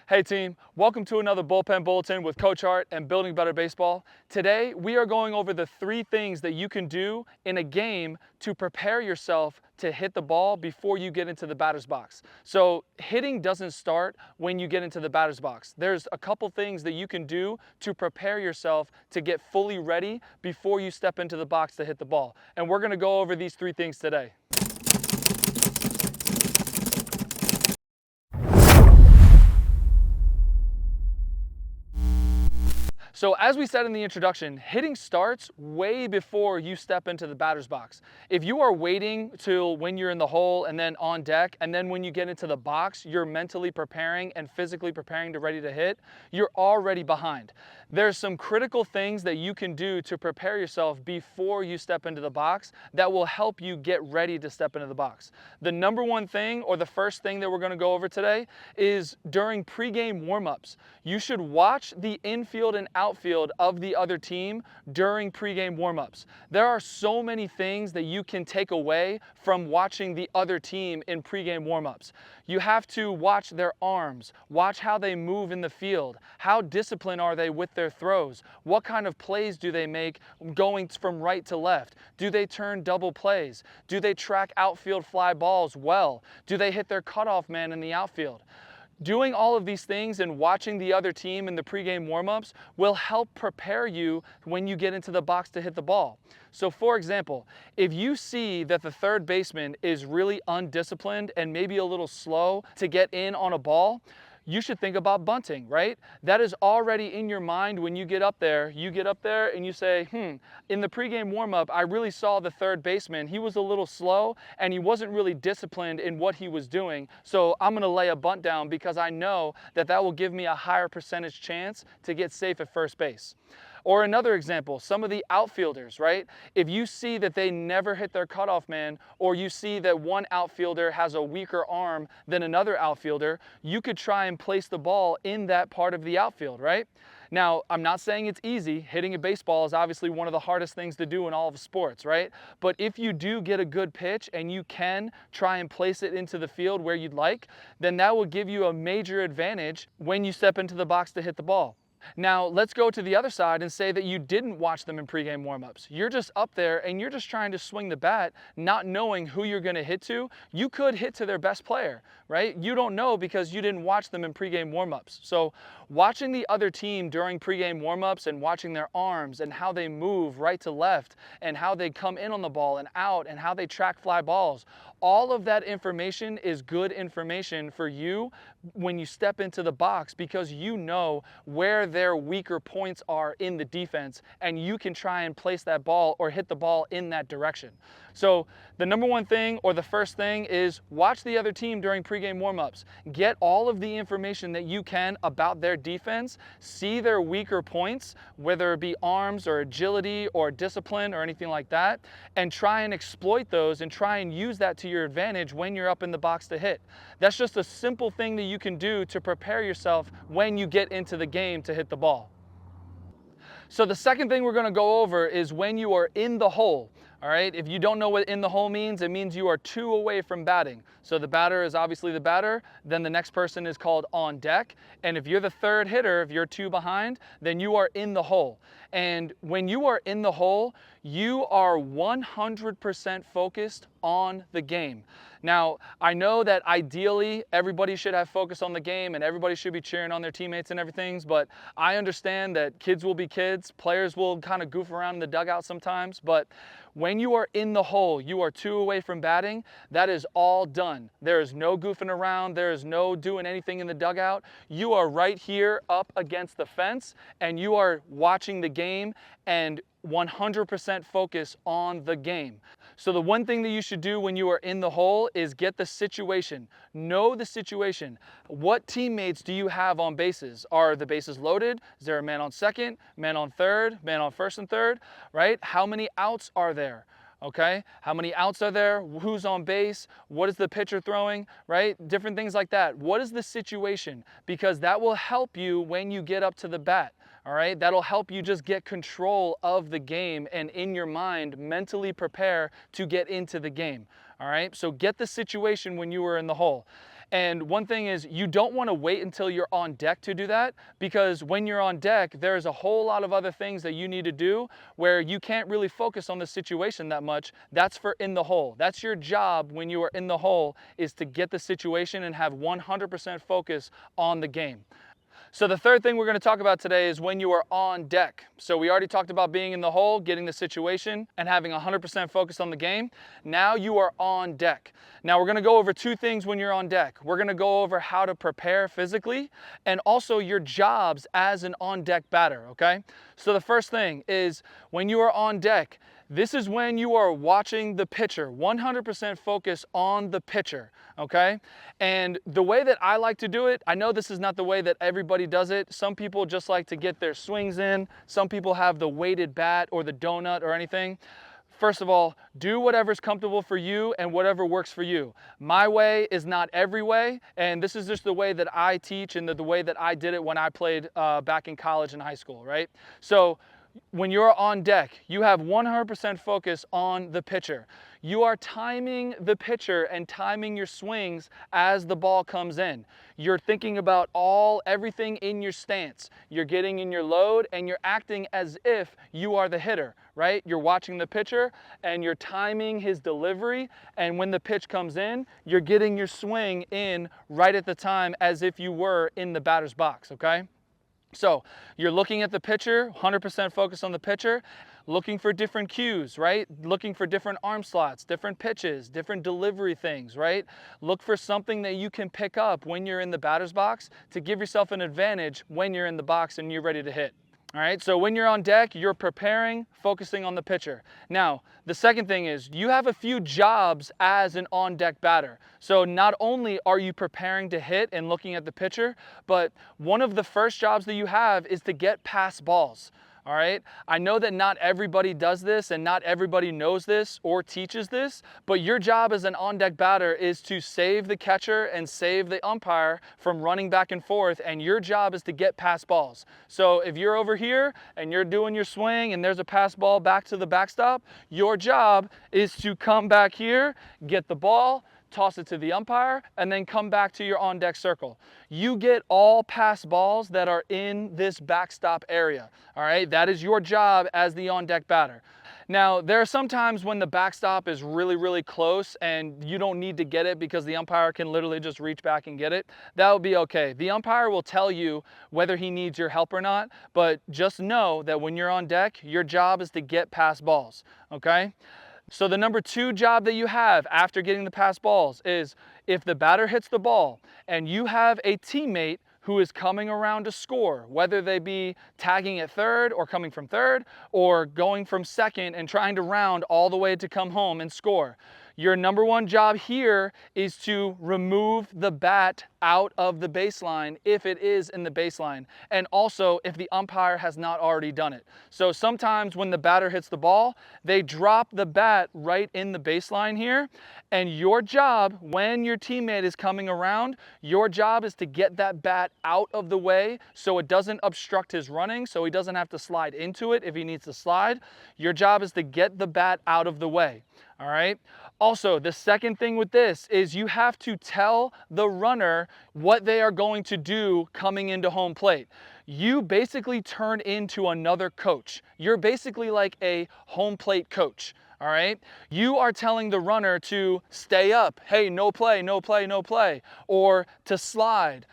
Hey team, welcome to another Bullpen Bulletin with Coach Hart and Building Better Baseball. Today we are going over the 3 things that you can do in a game to prepare yourself to hit the ball before you get into the batter's box. So hitting doesn't start when you get into the batter's box. There's a couple things that you can do to prepare yourself to get fully ready before you step into the box to hit the ball. And we're going to go over these 3 things today. So as we said in the introduction, hitting starts way before you step into the batter's box. If you are waiting till when you're in the hole and then on deck, and then when you get into the box, you're mentally preparing and physically preparing to ready to hit, you're already behind. There's some critical things that you can do to prepare yourself before you step into the box that will help you get ready to step into the box. The number one thing, or the first thing that we're going to go over today, is during pregame warmups. You should watch the infield and outfield of the other team during pregame warmups. There are so many things that you can take away from watching the other team in pregame warmups. You have to watch their arms, watch how they move in the field, how disciplined are they with their throws, what kind of plays do they make going from right to left, do they turn double plays, do they track outfield fly balls well, do they hit their cutoff man in the outfield. Doing all of these things and watching the other team in the pregame warmups will help prepare you when you get into the box to hit the ball. So for example, if you see that the third baseman is really undisciplined and maybe a little slow to get in on a ball, you should think about bunting, right? That is already in your mind when you get up there. You get up there and you say, in the pregame warmup, I really saw the third baseman. He was a little slow and he wasn't really disciplined in what he was doing. So I'm gonna lay a bunt down because I know that that will give me a higher percentage chance to get safe at first base. Or another example, some of the outfielders, right? If you see that they never hit their cutoff man, or you see that one outfielder has a weaker arm than another outfielder, you could try and place the ball in that part of the outfield, right? Now, I'm not saying it's easy. Hitting a baseball is obviously one of the hardest things to do in all of sports, right? But if you do get a good pitch and you can try and place it into the field where you'd like, then that will give you a major advantage when you step into the box to hit the ball. Now, let's go to the other side and say that you didn't watch them in pregame warmups. You're just up there and you're just trying to swing the bat, not knowing who you're going to hit to. You could hit to their best player, right? You don't know because you didn't watch them in pregame warmups. So watching the other team during pregame warmups and watching their arms and how they move right to left and how they come in on the ball and out and how they track fly balls, all of that information is good information for you when you step into the box because you know where their weaker points are in the defense and you can try and place that ball or hit the ball in that direction. So the number one thing or the first thing is watch the other team during pregame warmups. Get all of the information that you can about their defense, see their weaker points, whether it be arms or agility or discipline or anything like that, and try and exploit those and try and use that to your advantage when you're up in the box to hit. That's just a simple thing that you can do to prepare yourself when you get into the game to hit the ball. So the second thing we're going to go over is when you are in the hole. All right, if you don't know what in the hole means, it means you are 2 away from batting. So the batter is obviously the batter, then the next person is called on deck. And if you're the third hitter, if you're 2 behind, then you are in the hole. And when you are in the hole, you are 100% focused on the game. Now, I know that ideally everybody should have focus on the game and everybody should be cheering on their teammates and everything, but I understand that kids will be kids, players will kind of goof around in the dugout sometimes, but when you are in the hole, you are 2 away from batting, that is all done. There is no goofing around, there is no doing anything in the dugout. You are right here up against the fence and you are watching the game and 100% focus on the game. So the one thing that you should do when you are in the hole is get the situation. Know the situation. What teammates do you have on bases? Are the bases loaded? Is there a man on second, man on third, man on first and third, right? How many outs are there? Okay, how many outs are there? Who's on base? What is the pitcher throwing, right? Different things like that. What is the situation? Because that will help you when you get up to the bat. All right, that'll help you just get control of the game and in your mind mentally prepare to get into the game. All right, so get the situation when you were in the hole. And one thing is, you don't want to wait until you're on deck to do that, because when you're on deck, there's a whole lot of other things that you need to do where you can't really focus on the situation that much. That's for in the hole. That's your job when you are in the hole, is to get the situation and have 100% focus on the game. So the third thing we're going to talk about today is when you are on deck. So we already talked about being in the hole, getting the situation, and having 100% focus on the game. Now you are on deck. Now we're going to go over two things when you're on deck. We're going to go over how to prepare physically and also your jobs as an on-deck batter, okay? So the first thing is when you are on deck, this is when you are watching the pitcher, 100% focus on the pitcher, okay? And the way that I like to do it, I know this is not the way that everybody does it. Some people just like to get their swings in. Some people have the weighted bat or the donut or anything. First of all, do whatever's comfortable for you and whatever works for you. My way is not every way, and this is just the way that I teach and the way that I did it when I played back in college and high school, right? So when you're on deck, you have 100% focus on the pitcher. You are timing the pitcher and timing your swings as the ball comes in. You're thinking about everything in your stance. You're getting in your load and you're acting as if you are the hitter, right? You're watching the pitcher and you're timing his delivery, and when the pitch comes in, you're getting your swing in right at the time as if you were in the batter's box, okay? So you're looking at the pitcher, 100% focus on the pitcher, looking for different cues, right? Looking for different arm slots, different pitches, different delivery things, right? Look for something that you can pick up when you're in the batter's box to give yourself an advantage when you're in the box and you're ready to hit. All right, so when you're on deck, you're preparing, focusing on the pitcher. Now, the second thing is you have a few jobs as an on-deck batter. So not only are you preparing to hit and looking at the pitcher, but one of the first jobs that you have is to get past balls. All right, I know that not everybody does this and not everybody knows this or teaches this, but your job as an on-deck batter is to save the catcher and save the umpire from running back and forth, and your job is to get past balls. So if you're over here and you're doing your swing and there's a pass ball back to the backstop, your job is to come back here, get the ball, toss it to the umpire, and then come back to your on-deck circle. You get all pass balls that are in this backstop area, all right? That is your job as the on-deck batter. Now, there are some times when the backstop is really, really close and you don't need to get it because the umpire can literally just reach back and get it. That would be okay. The umpire will tell you whether he needs your help or not, but just know that when you're on deck, your job is to get past balls, okay? So the number two job that you have after getting the pass balls is if the batter hits the ball and you have a teammate who is coming around to score, whether they be tagging at third or coming from third or going from second and trying to round all the way to come home and score. Your number one job here is to remove the bat out of the baseline if it is in the baseline, and also if the umpire has not already done it. So sometimes when the batter hits the ball, they drop the bat right in the baseline here, and your job when your teammate is coming around, your job is to get that bat out of the way so it doesn't obstruct his running, so he doesn't have to slide into it if he needs to slide. Your job is to get the bat out of the way. All right. Also, the second thing with this is you have to tell the runner what they are going to do coming into home plate. You basically turn into another coach. You're basically like a home plate coach. All right. You are telling the runner to stay up. Hey, no play, no play, no play. Or to slide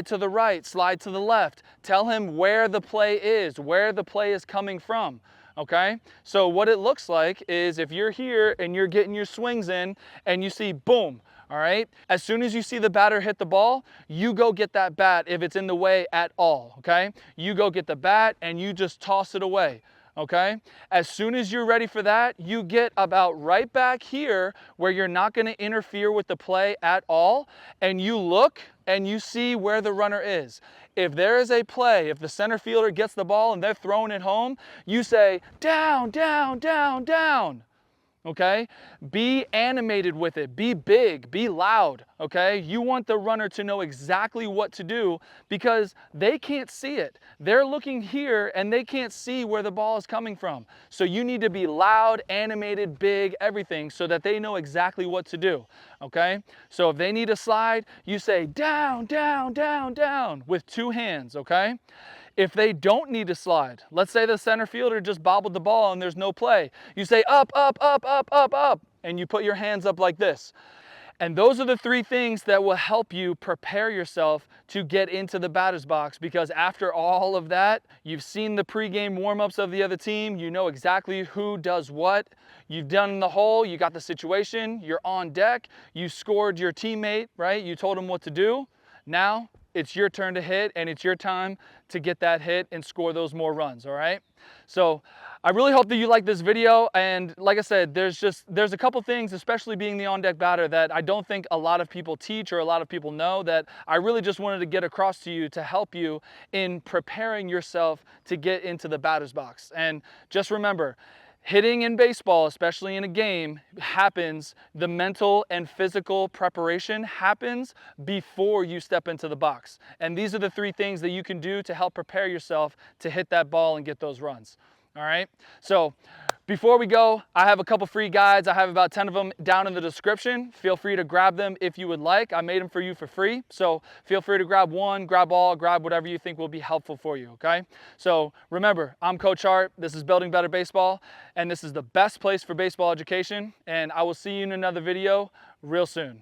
to the right, slide to the left. Tell him where the play is coming from. Okay, so what it looks like is if you're here and you're getting your swings in and you see boom, all right, as soon as you see the batter hit the ball, you go get that bat if it's in the way at all, okay? You go get the bat and you just toss it away. Okay, as soon as you're ready for that, you get about right back here where you're not going to interfere with the play at all, and you look and you see where the runner is. If there is a play, if the center fielder gets the ball and they're throwing it home, you say, down, down, down, down. okay? Be animated with it, be big, be loud, okay? You want the runner to know exactly what to do because they can't see it. They're looking here and they can't see where the ball is coming from. So you need to be loud, animated, big, everything so that they know exactly what to do, okay? So if they need a slide, you say down, down, down, down with 2 hands, okay? If they don't need to slide, let's say the center fielder just bobbled the ball and there's no play, you say up, up, up, up, up, up, and you put your hands up like this. And those are the 3 things that will help you prepare yourself to get into the batter's box, because after all of that, you've seen the pregame warm-ups of the other team, you know exactly who does what, you've done the hole, you got the situation, you're on deck, you scored your teammate, right? You told him what to do. Now it's your turn to hit and it's your time to get that hit and score those more runs, all right? So I really hope that you like this video, and like I said, there's a couple things, especially being the on-deck batter, that I don't think a lot of people teach or a lot of people know, that I really just wanted to get across to you to help you in preparing yourself to get into the batter's box. And just remember, hitting in baseball, especially in a game, happens, the mental and physical preparation happens before you step into the box. And these are the 3 things that you can do to help prepare yourself to hit that ball and get those runs. All right, so before we go, I have a couple free guides. I have about 10 of them down in the description. Feel free to grab them if you would like. I made them for you for free, so feel free to grab one, grab all, grab whatever you think will be helpful for you, okay? So remember, I'm Coach Hart. This is Building Better Baseball, and this is the best place for baseball education, and I will see you in another video real soon.